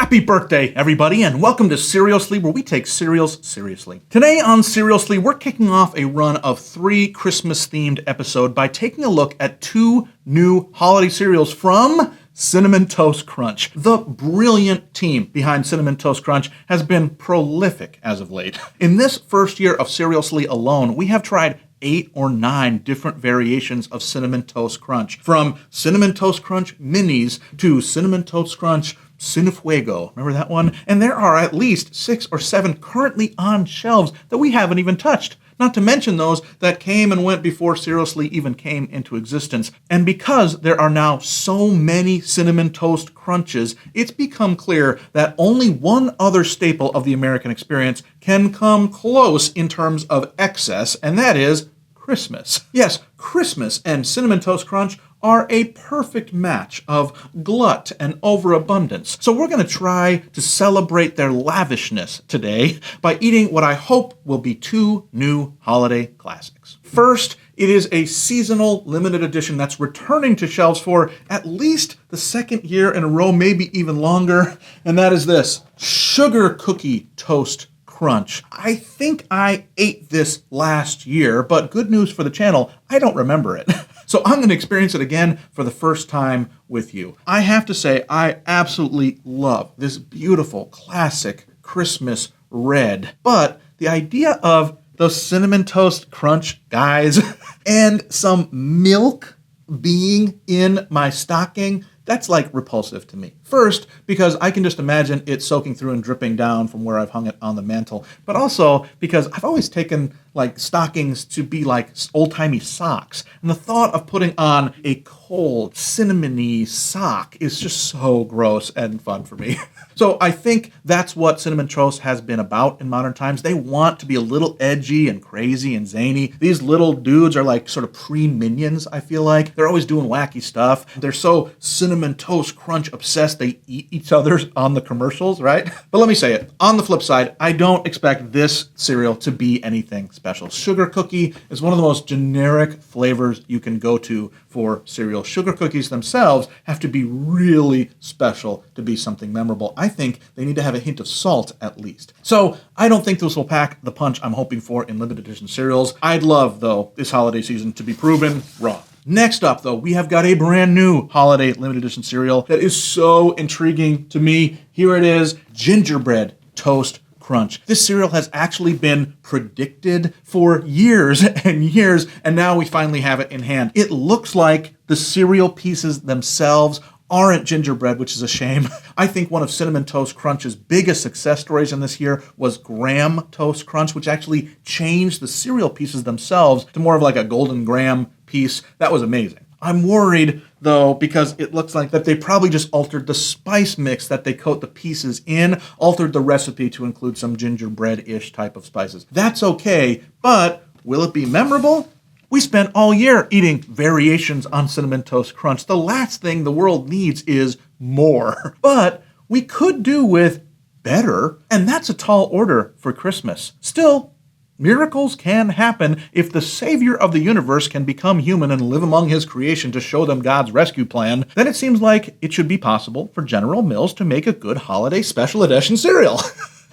Happy birthday, everybody, and welcome to Seriously, where we take cereals seriously. Today on Seriously, we're kicking off a run of 3 Christmas-themed episodes by taking a look at 2 new holiday cereals from Cinnamon Toast Crunch. The brilliant team behind Cinnamon Toast Crunch has been prolific as of late. In this first year of Seriously alone, we have tried 8 or 9 different variations of Cinnamon Toast Crunch, from Cinnamon Toast Crunch Minis to Cinnamon Toast Crunch Cinefuego. Remember that one? And there are at least 6 or 7 currently on shelves that we haven't even touched. Not to mention those that came and went before Seriously even came into existence. And because there are now so many Cinnamon Toast Crunches, it's become clear that only one other staple of the American experience can come close in terms of excess, and that is Christmas. Yes, Christmas and Cinnamon Toast Crunch are a perfect match of glut and overabundance. So we're going to try to celebrate their lavishness today by eating what I hope will be 2 new holiday classics. First, it is a seasonal limited edition that's returning to shelves for at least the 2nd year in a row, maybe even longer, and that is this Sugar Cookie Toast Crunch. I think I ate this last year, but good news for the channel, I don't remember it. So I'm going to experience it again for the first time with you. I have to say, I absolutely love this beautiful, classic Christmas red. But the idea of those Cinnamon Toast Crunch guys and some milk being in my stocking, that's like repulsive to me. First, because I can just imagine it soaking through and dripping down from where I've hung it on the mantle. But also because I've always taken like stockings to be like old-timey socks. And the thought of putting on a cold, cinnamony sock is just so gross and fun for me. So I think that's what Cinnamon Toast has been about in modern times. They want to be a little edgy and crazy and zany. These little dudes are like sort of pre-minions, I feel like. They're always doing wacky stuff. They're so Cinnamon Toast Crunch obsessed they eat each other on the commercials, right? But let me say it. On the flip side, I don't expect this cereal to be anything special. Sugar cookie is one of the most generic flavors you can go to for cereal. Sugar cookies themselves have to be really special to be something memorable. I think they need to have a hint of salt at least. So I don't think this will pack the punch I'm hoping for in limited edition cereals. I'd love, though, this holiday season to be proven wrong. Next up, though, we have got a brand new holiday limited edition cereal that is so intriguing to me. Here it is, Gingerbread Toast Crunch. This cereal has actually been predicted for years and years, and now we finally have it in hand. It looks like the cereal pieces themselves aren't gingerbread, which is a shame. I think one of Cinnamon Toast Crunch's biggest success stories in this year was Graham Toast Crunch, which actually changed the cereal pieces themselves to more of like a golden graham piece. That was amazing. I'm worried, though, because it looks like that they probably just altered the spice mix that they coat the pieces in, altered the recipe to include some gingerbread-ish type of spices. That's okay, but will it be memorable? We spent all year eating variations on Cinnamon Toast Crunch. The last thing the world needs is more. But we could do with better, and that's a tall order for Christmas. Still, miracles can happen if the savior of the universe can become human and live among his creation to show them God's rescue plan. Then it seems like it should be possible for General Mills to make a good holiday special edition cereal.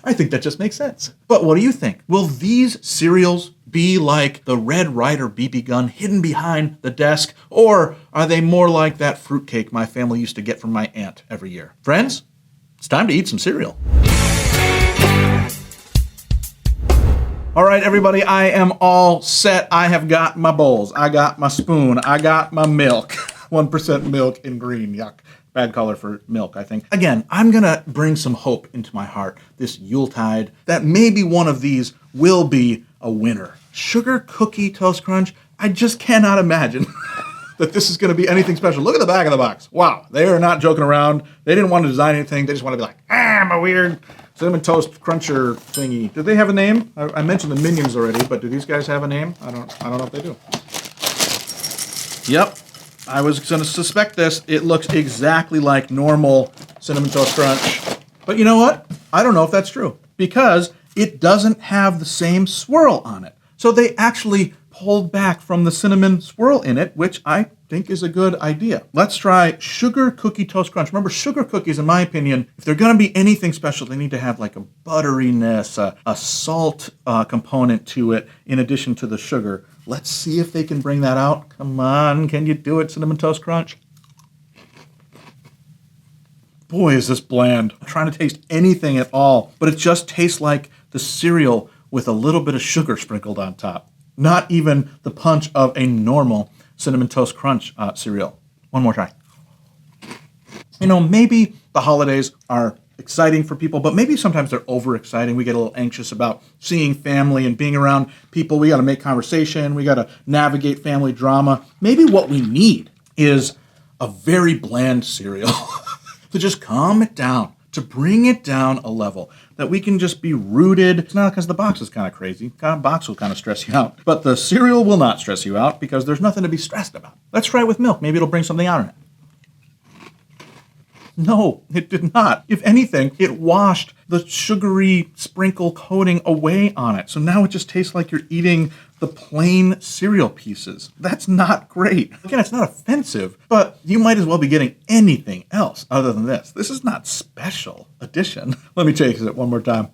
I think that just makes sense. But what do you think? Will these cereals be like the Red Ryder BB gun hidden behind the desk? Or are they more like that fruitcake my family used to get from my aunt every year? Friends, it's time to eat some cereal. All right, everybody, I am all set. I have got my bowls. I got my spoon. I got my milk. 1% milk in green. Yuck. Bad color for milk, I think. Again, I'm going to bring some hope into my heart this Yuletide that maybe one of these will be a winner. Sugar Cookie Toast Crunch, I just cannot imagine that this is going to be anything special. Look at the back of the box. Wow, they are not joking around. They didn't want to design anything. They just want to be like, I'm a weird Cinnamon Toast Cruncher thingy. Do they have a name? I mentioned the Minions already, but do these guys have a name? I don't know if they do. Yep. I was going to suspect this. It looks exactly like normal Cinnamon Toast Crunch. But you know what? I don't know if that's true because it doesn't have the same swirl on it. So they actually pulled back from the cinnamon swirl in it, which I think is a good idea. Let's try Sugar Cookie Toast Crunch. Remember, sugar cookies, in my opinion, if they're going to be anything special, they need to have like a butteriness, a salt component to it in addition to the sugar. Let's see if they can bring that out. Come on, can you do it, Cinnamon Toast Crunch? Boy, is this bland. I'm trying to taste anything at all, but it just tastes like the cereal with a little bit of sugar sprinkled on top. Not even the punch of a normal Cinnamon Toast Crunch cereal. One more try. You know, maybe the holidays are exciting for people, but maybe sometimes they're overexciting. We get a little anxious about seeing family and being around people. We got to make conversation. We got to navigate family drama. Maybe what we need is a very bland cereal to just calm it down, to bring it down a level, that we can just be rooted. It's not because the box is kind of crazy. The box will kind of stress you out. But the cereal will not stress you out because there's nothing to be stressed about. Let's try it with milk. Maybe it'll bring something out in it. No, it did not. If anything, it washed the sugary sprinkle coating away on it. So now it just tastes like you're eating the plain cereal pieces. That's not great. Again, it's not offensive, but you might as well be getting anything else other than this. This is not special edition. Let me taste it one more time.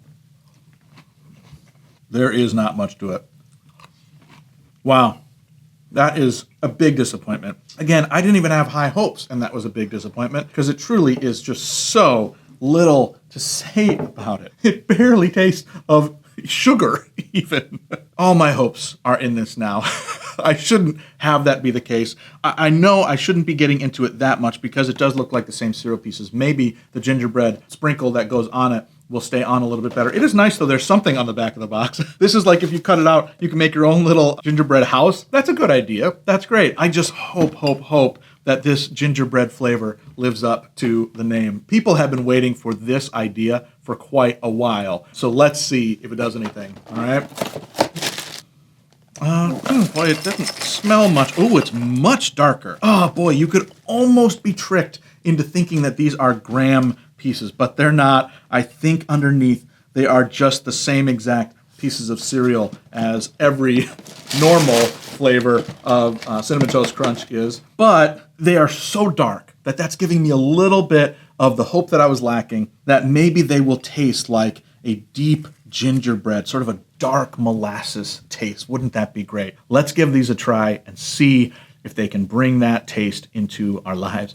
There is not much to it. Wow. That is a big disappointment. Again, I didn't even have high hopes, and that was a big disappointment because it truly is just so little to say about it. It barely tastes of sugar, even. All my hopes are in this now. I shouldn't have that be the case. I know I shouldn't be getting into it that much because it does look like the same cereal pieces. Maybe the gingerbread sprinkle that goes on it will stay on a little bit better. It is nice, though. There's something on the back of the box. This is like if you cut it out, you can make your own little gingerbread house. That's a good idea. That's great. I just hope that this gingerbread flavor lives up to the name. People have been waiting for this idea for quite a while. So let's see if it does anything. All right. Boy, it doesn't smell much. Oh, it's much darker. Oh, boy, you could almost be tricked into thinking that these are graham pieces, but they're not. I think underneath they are just the same exact pieces of cereal as every normal flavor of Cinnamon Toast Crunch is, but they are so dark that that's giving me a little bit of the hope that I was lacking, that maybe they will taste like a deep gingerbread, sort of a dark molasses taste. Wouldn't that be great? Let's give these a try and see if they can bring that taste into our lives.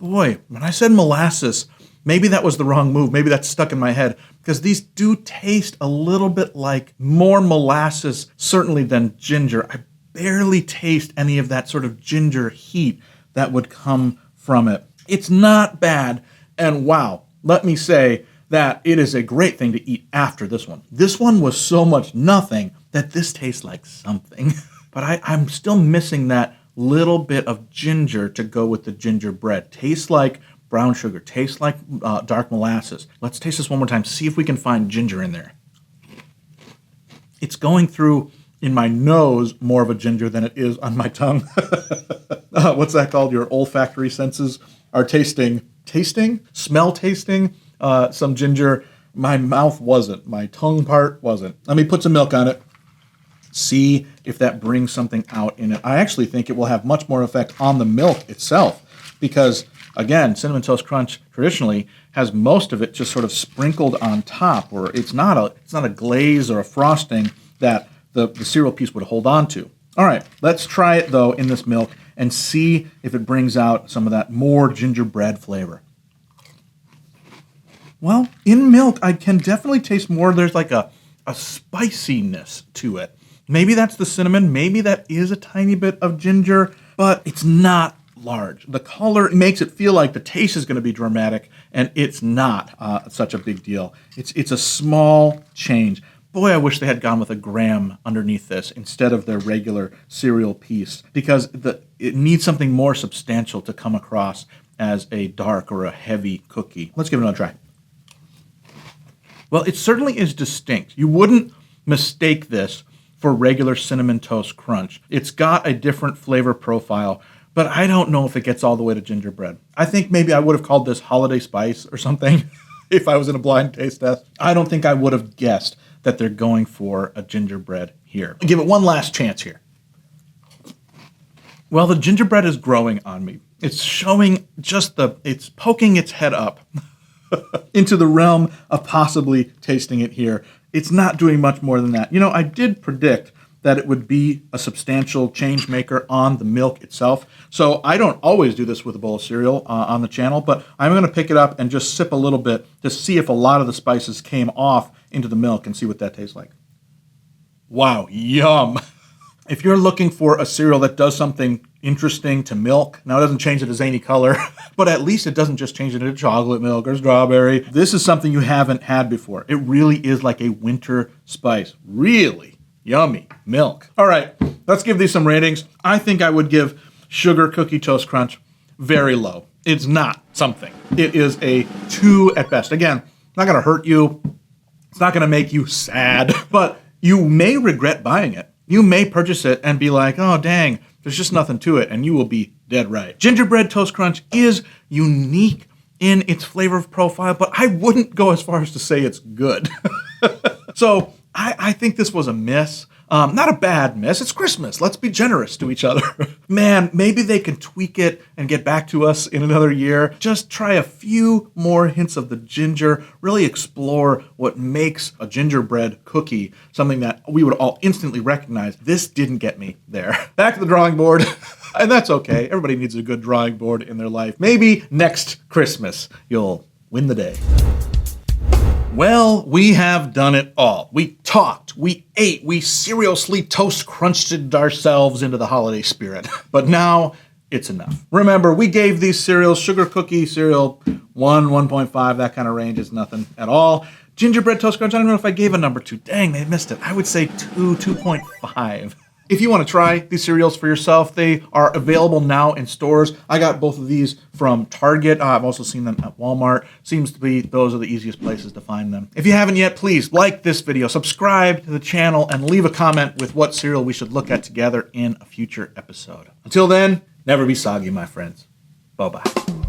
Boy, when I said molasses, maybe that was the wrong move. Maybe that's stuck in my head because these do taste a little bit like more molasses, certainly, than ginger. I barely taste any of that sort of ginger heat that would come from it. It's not bad. And wow, let me say that it is a great thing to eat after this one. This one was so much nothing that this tastes like something. But I'm still missing that little bit of ginger to go with the gingerbread. Tastes like brown sugar. Tastes like dark molasses. Let's taste this one more time. See if we can find ginger in there. It's going through in my nose more of a ginger than it is on my tongue. What's that called? Your olfactory senses are tasting some ginger. My mouth wasn't. My tongue part wasn't. Let me put some milk on it. See if that brings something out in it. I actually think it will have much more effect on the milk itself because, again, Cinnamon Toast Crunch traditionally has most of it just sort of sprinkled on top, or it's not a glaze or a frosting that the cereal piece would hold on to. All right, let's try it, though, in this milk and see if it brings out some of that more gingerbread flavor. Well, in milk, I can definitely taste more. There's like a spiciness to it. Maybe that's the cinnamon. Maybe that is a tiny bit of ginger, but it's not large. The color makes it feel like the taste is going to be dramatic, and it's not such a big deal. It's a small change. Boy, I wish they had gone with a graham underneath this instead of their regular cereal piece, because it needs something more substantial to come across as a dark or a heavy cookie. Let's give it another try. Well, it certainly is distinct. You wouldn't mistake this for regular Cinnamon Toast Crunch. It's got a different flavor profile, but I don't know if it gets all the way to gingerbread. I think maybe I would have called this holiday spice or something if I was in a blind taste test. I don't think I would have guessed that they're going for a gingerbread here. I'll give it one last chance here. Well, the gingerbread is growing on me. It's showing it's poking its head up into the realm of possibly tasting it here. It's not doing much more than that. You know, I did predict that it would be a substantial change maker on the milk itself. So I don't always do this with a bowl of cereal on the channel, but I'm gonna pick it up and just sip a little bit to see if a lot of the spices came off into the milk and see what that tastes like. Wow, yum. If you're looking for a cereal that does something interesting to milk, now it doesn't change it a zany color, but at least it doesn't just change it into chocolate milk or strawberry. This is something you haven't had before. It really is like a winter spice. Really yummy milk. All right, let's give these some ratings. I think I would give Sugar Cookie Toast Crunch very low. It's not something. It is a 2 at best. Again, not gonna hurt you. It's not gonna make you sad, but you may regret buying it. You may purchase it and be like, oh dang, there's just nothing to it, and you will be dead right. Gingerbread Toast Crunch is unique in its flavor profile, but I wouldn't go as far as to say it's good. So I think this was a miss. Not a bad miss. It's Christmas. Let's be generous to each other. Man, maybe they can tweak it and get back to us in another year. Just try a few more hints of the ginger. Really explore what makes a gingerbread cookie something that we would all instantly recognize. This didn't get me there. Back to the drawing board. And that's okay. Everybody needs a good drawing board in their life. Maybe next Christmas you'll win the day. Well, we have done it all. We talked, we ate, we seriously toast crunched ourselves into the holiday spirit. But now it's enough. Remember, we gave these cereals, sugar cookie cereal, 1.5, that kind of range is nothing at all. Gingerbread Toast Crunch, I don't know if I gave a number 2. Dang, they missed it. I would say 2.5. If you want to try these cereals for yourself, they are available now in stores. I got both of these from Target. I've also seen them at Walmart. Seems to be those are the easiest places to find them. If you haven't yet, please like this video, subscribe to the channel, and leave a comment with what cereal we should look at together in a future episode. Until then, never be soggy, my friends. Bye-bye.